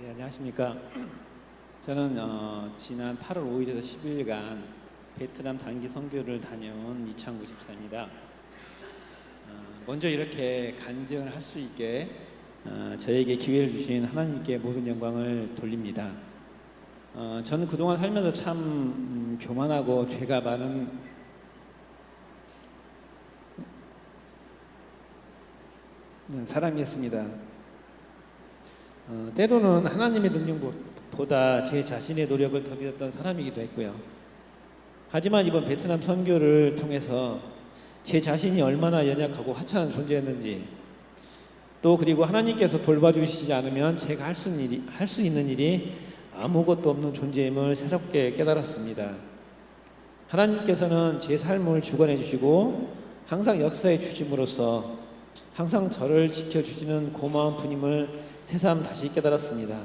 네, 안녕하십니까. 저는 지난 8월 5일에서 10일간 베트남 단기 선교를 다녀온 이창구 집사입니다. 먼저 이렇게 간증을 할 수 있게 저에게 기회를 주신 하나님께 모든 영광을 돌립니다. 저는 그동안 살면서 참 교만하고 죄가 많은 사람이었습니다. 때로는 하나님의 능력보다 제 자신의 노력을 더 믿었던 사람이기도 했고요. 하지만 이번 베트남 선교를 통해서 제 자신이 얼마나 연약하고 하찮은 존재였는지, 또 그리고 하나님께서 돌봐주시지 않으면 제가 할 수 있는 일이 아무것도 없는 존재임을 새롭게 깨달았습니다. 하나님께서는 제 삶을 주관해 주시고 항상 역사해 주심으로써 항상 저를 지켜주시는 고마운 분임을 새삼 다시 깨달았습니다.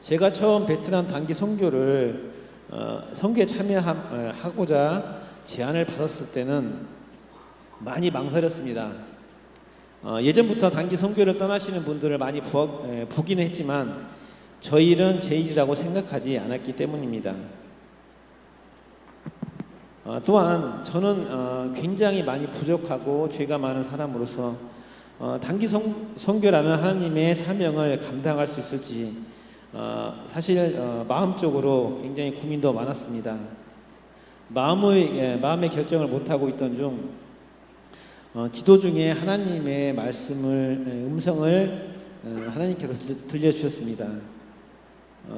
제가 처음 베트남 단기 선교를 선교에 참여하고자 제안을 받았을 때는 많이 망설였습니다. 예전부터 단기 선교를 떠나시는 분들을 많이 보기는 했지만 저희 일은 제 일이라고 생각하지 않았기 때문입니다. 또한 저는 굉장히 많이 부족하고 죄가 많은 사람으로서 단기 선교라는 하나님의 사명을 감당할 수 있을지 사실 마음적으로 굉장히 고민도 많았습니다. 마음의 결정을 못하고 있던 중 기도 중에 하나님의 음성을 하나님께서 들려주셨습니다.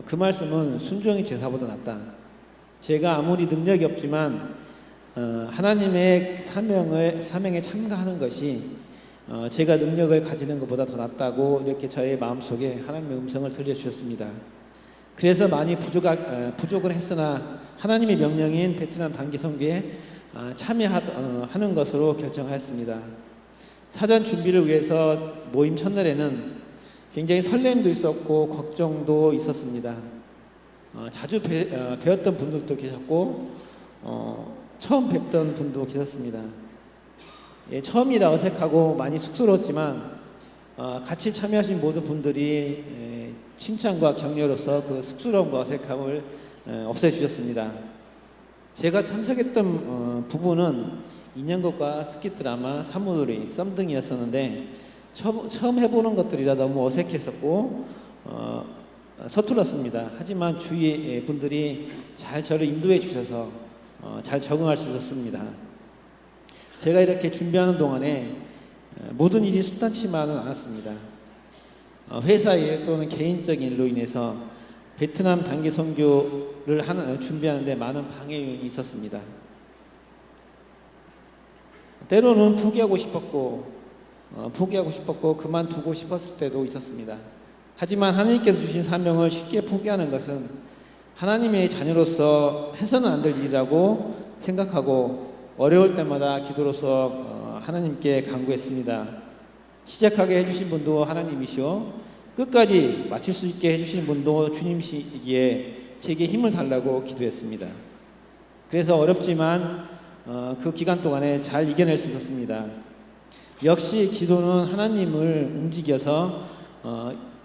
그 말씀은 순종이 제사보다 낫다. 제가 아무리 능력이 없지만 하나님의 사명에 참가하는 것이 제가 능력을 가지는 것보다 더 낫다고 이렇게 저의 마음속에 하나님의 음성을 들려주셨습니다. 그래서 많이 부족은 했으나 하나님의 명령인 베트남 단기 선교에 참여하는 것으로 결정하였습니다. 사전 준비를 위해서 모임 첫날에는 굉장히 설렘도 있었고 걱정도 있었습니다. 자주 뵈었던 분들도 계셨고 처음 뵙던 분도 계셨습니다. 처음이라 어색하고 많이 쑥스러웠지만 같이 참여하신 모든 분들이 칭찬과 격려로서 그 쑥스러움과 어색함을 없애주셨습니다. 제가 참석했던 부분은 인형극과 스키 드라마, 사무놀이, 썸등이었었는데 처음 해보는 것들이라 너무 어색했었고 서툴렀습니다. 하지만 주위 분들이 잘 저를 인도해 주셔서 잘 적응할 수 있었습니다. 제가 이렇게 준비하는 동안에 모든 일이 순탄치만은 않았습니다. 회사 일 또는 개인적인 일로 인해서 베트남 단기 선교를 준비하는데 많은 방해 요인이 있었습니다. 때로는 포기하고 싶었고 그만두고 싶었을 때도 있었습니다. 하지만 하나님께서 주신 사명을 쉽게 포기하는 것은 하나님의 자녀로서 해서는 안 될 일이라고 생각하고 어려울 때마다 기도로서 하나님께 간구했습니다. 시작하게 해주신 분도 하나님이시오, 끝까지 마칠 수 있게 해주신 분도 주님이시기에 제게 힘을 달라고 기도했습니다. 그래서 어렵지만 그 기간 동안에 잘 이겨낼 수 있었습니다. 역시 기도는 하나님을 움직여서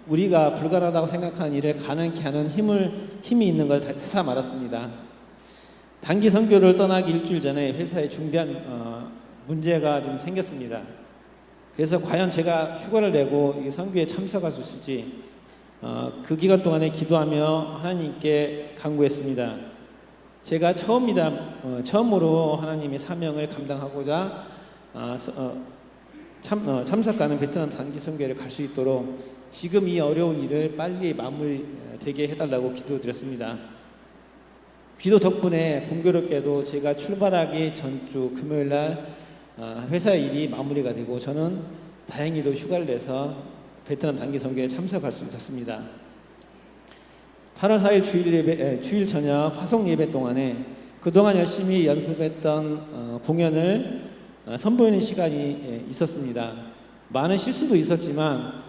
우리가 불가능하다고 생각하는 일을 가능케 하는 힘이 있는 걸 새삼 알았습니다. 단기 선교를 떠나기 일주일 전에 회사에 중대한 문제가 좀 생겼습니다. 그래서 과연 제가 휴가를 내고 이 선교에 참석할 수 있을지 그 기간 동안에 기도하며 하나님께 간구했습니다. 제가 처음으로 하나님의 사명을 감당하고자 참석하는 베트남 단기 선교를 갈 수 있도록 지금 이 어려운 일을 빨리 마무리되게 해달라고 기도드렸습니다. 기도 덕분에 공교롭게도 제가 출발하기 전주 금요일날 회사 일이 마무리가 되고 저는 다행히도 휴가를 내서 베트남 단기 선교에 참석할 수 있었습니다. 8월 4일 주일 저녁 화송 예배 동안에 그동안 열심히 연습했던 공연을 선보이는 시간이 있었습니다. 많은 실수도 있었지만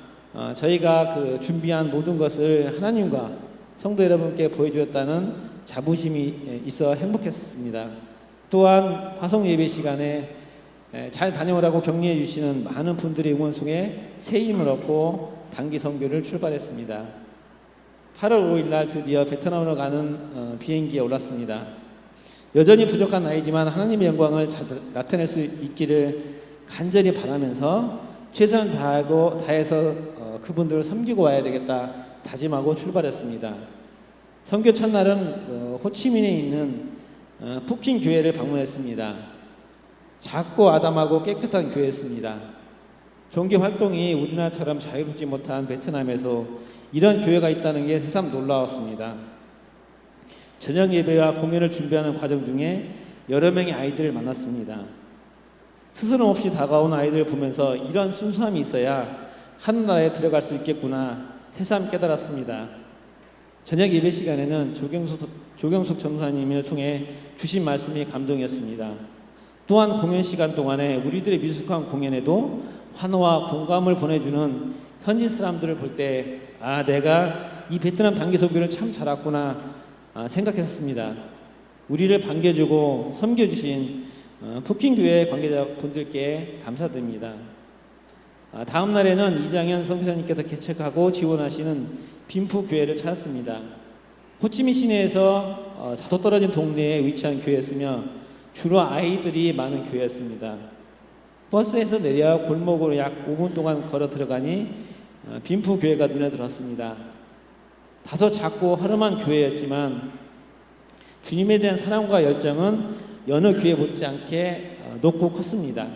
저희가 그 준비한 모든 것을 하나님과 성도 여러분께 보여주었다는 자부심이 있어 행복했습니다. 또한 화송 예배 시간에 잘 다녀오라고 격려해 주시는 많은 분들의 응원 속에 새 힘을 얻고 단기 선교를 출발했습니다. 8월 5일 날 드디어 베트남으로 가는 비행기에 올랐습니다. 여전히 부족한 나이지만 하나님의 영광을 잘 나타낼 수 있기를 간절히 바라면서 최선을 다해서 그분들을 섬기고 와야 되겠다 다짐하고 출발했습니다. 선교 첫날은 호치민에 있는 푸킨 교회를 방문했습니다. 작고 아담하고 깨끗한 교회였습니다. 종교 활동이 우리나라처럼 자유롭지 못한 베트남에서 이런 교회가 있다는 게 새삼 놀라웠습니다. 저녁 예배와 공연을 준비하는 과정 중에 여러 명의 아이들을 만났습니다. 스스럼 없이 다가온 아이들을 보면서 이런 순수함이 있어야 하늘나라에 들어갈 수 있겠구나 새삼 깨달았습니다. 저녁 예배 시간에는 조경숙 전사님을 통해 주신 말씀이 감동이었습니다. 또한 공연 시간 동안에 우리들의 미숙한 공연에도 환호와 공감을 보내주는 현지 사람들을 볼 때 내가 이 베트남 단기 선교를 참 잘 왔구나 생각했습니다. 우리를 반겨주고 섬겨주신 푸킨교회 관계자분들께 감사드립니다. 다음 날에는 이장현 선교사님께서 개척하고 지원하시는 빈푸교회를 찾았습니다. 호치민 시내에서 자도 떨어진 동네에 위치한 교회였으며 주로 아이들이 많은 교회였습니다. 버스에서 내려 골목으로 약 5분 동안 걸어 들어가니 빈푸교회가 눈에 들었습니다. 다소 작고 허름한 교회였지만 주님에 대한 사랑과 열정은 여느 교회 못지않게 높고 컸습니다.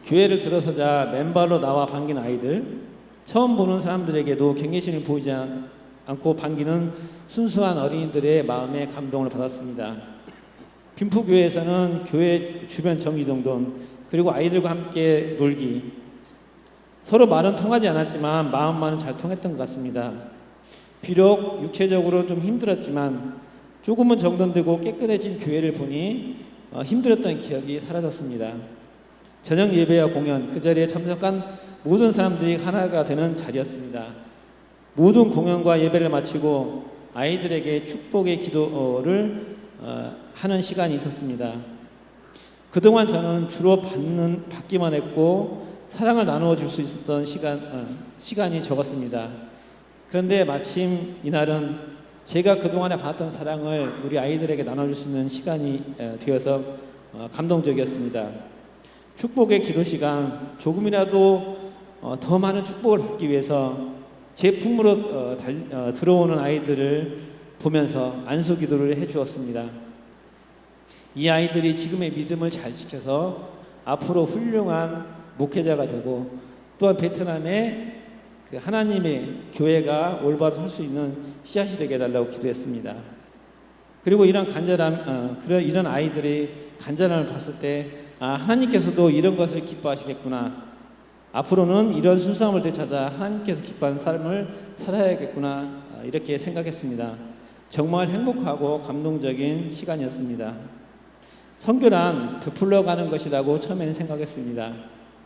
교회를 들어서자 맨발로 나와 반긴 아이들, 처음 보는 사람들에게도 경계심을 보이지 않고 반기는 순수한 어린이들의 마음에 감동을 받았습니다. 빈푸교회에서는 교회 주변 정기정돈 그리고 아이들과 함께 놀기, 서로 말은 통하지 않았지만 마음만은 잘 통했던 것 같습니다. 비록 육체적으로 좀 힘들었지만 조금은 정돈되고 깨끗해진 교회를 보니 힘들었던 기억이 사라졌습니다. 저녁 예배와 공연, 그 자리에 참석한 모든 사람들이 하나가 되는 자리였습니다. 모든 공연과 예배를 마치고 아이들에게 축복의 기도를 하는 시간이 있었습니다. 그동안 저는 주로 받기만 했고 사랑을 나누어 줄 수 있었던 시간이 적었습니다. 그런데 마침 이날은 제가 그동안에 받았던 사랑을 우리 아이들에게 나눠줄 수 있는 시간이 되어서 감동적이었습니다. 축복의 기도 시간, 조금이라도 더 많은 축복을 받기 위해서 제 품으로 들어오는 아이들을 보면서 안수 기도를 해주었습니다. 이 아이들이 지금의 믿음을 잘 지켜서 앞으로 훌륭한 목회자가 되고 또한 베트남의 그 하나님의 교회가 올바로 설 수 있는 씨앗이 되게 해달라고 기도했습니다. 그리고 이런 이런 아이들이 간절함을 봤을 때 하나님께서도 이런 것을 기뻐하시겠구나. 앞으로는 이런 순수함을 되찾아 하나님께서 기뻐하는 삶을 살아야겠구나. 이렇게 생각했습니다. 정말 행복하고 감동적인 시간이었습니다. 선교란 베풀러 가는 것이라고 처음에는 생각했습니다.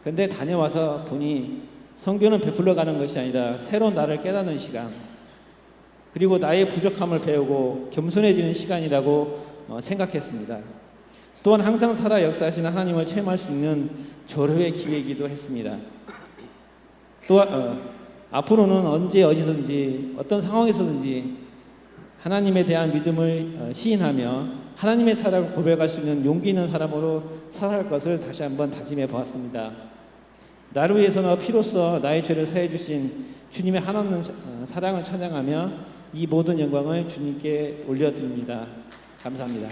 그런데 다녀와서 보니 선교는 베풀러 가는 것이 아니라 새로운 나를 깨닫는 시간, 그리고 나의 부족함을 배우고 겸손해지는 시간이라고 생각했습니다. 또한 항상 살아 역사하시는 하나님을 체험할 수 있는 절호의 기회이기도 했습니다. 또한 앞으로는 언제 어디서든지 어떤 상황에서든지 하나님에 대한 믿음을 시인하며 하나님의 사랑을 고백할 수 있는 용기 있는 사람으로 살아갈 것을 다시 한번 다짐해 보았습니다. 나를 위해서나 피로써 나의 죄를 사해 주신 주님의 한없는 사랑을 찬양하며 이 모든 영광을 주님께 올려드립니다. 감사합니다.